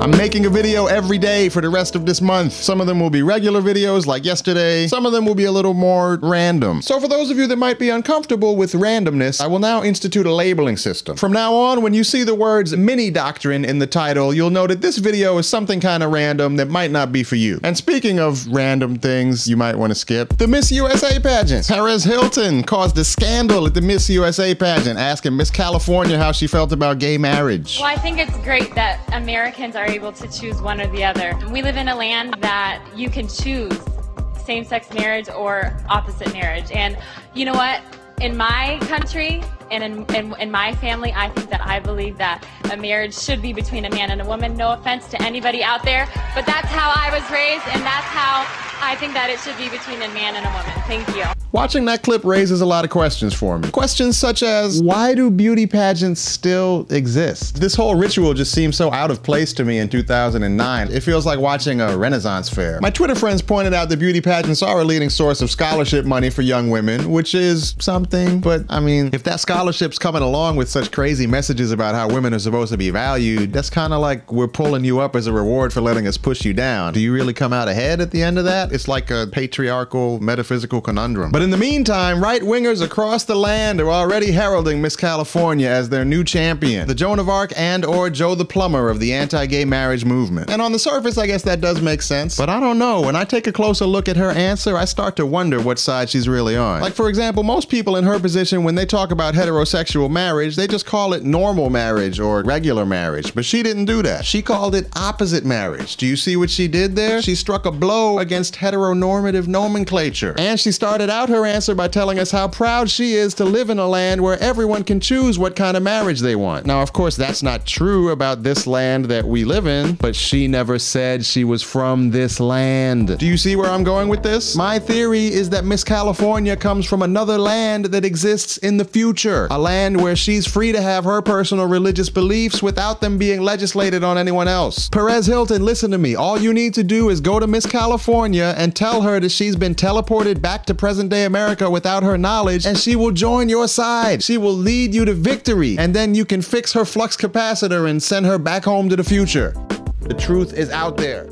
I'm making a video every day for the rest of this month. Some of them will be regular videos like yesterday. Some of them will be a little more random. So for those of you that might be uncomfortable with randomness, I will now institute a labeling system. From now on, when you see the words mini doctrine in the title, you'll know that this video is something kind of random that might not be for you. And speaking of random things you might want to skip, the Miss USA pageant. Perez Hilton caused a scandal at the Miss USA pageant, asking Miss California how she felt about gay marriage. Well, I think it's great that Americans are able to choose one or the other. We live in a land that you can choose same-sex marriage or opposite marriage. And you know what? In my country and in my family, I believe that a marriage should be between a man and a woman. No offense to anybody out there, but that's how I was raised, and that's how I think that it should be between a man and a woman. Thank you. Watching that clip raises a lot of questions for me. Questions such as, why do beauty pageants still exist? This whole ritual just seems so out of place to me in 2009. It feels like watching a Renaissance fair. My Twitter friends pointed out that beauty pageants are a leading source of scholarship money for young women, which is something, but I mean, if that scholarship's coming along with such crazy messages about how women are supposed to be valued, that's kind of like we're pulling you up as a reward for letting us push you down. Do you really come out ahead at the end of that? It's like a patriarchal, metaphysical conundrum. But in the meantime, right-wingers across the land are already heralding Miss California as their new champion, the Joan of Arc and/or Joe the Plumber of the anti-gay marriage movement. And on the surface, I guess that does make sense, but I don't know. When I take a closer look at her answer, I start to wonder what side she's really on. Like, for example, most people in her position, when they talk about heterosexual marriage, they just call it normal marriage or regular marriage, but she didn't do that. She called it opposite marriage. Do you see what she did there? She struck a blow against heteronormative nomenclature. And she started out her answer by telling us how proud she is to live in a land where everyone can choose what kind of marriage they want. Now, of course, that's not true about this land that we live in, but she never said she was from this land. Do you see where I'm going with this? My theory is that Miss California comes from another land that exists in the future, a land where she's free to have her personal religious beliefs without them being legislated on anyone else. Perez Hilton, listen to me. All you need to do is go to Miss California and tell her that she's been teleported back to present-day America without her knowledge, and she will join your side. She will lead you to victory, and then you can fix her flux capacitor and send her back home to the future. The truth is out there.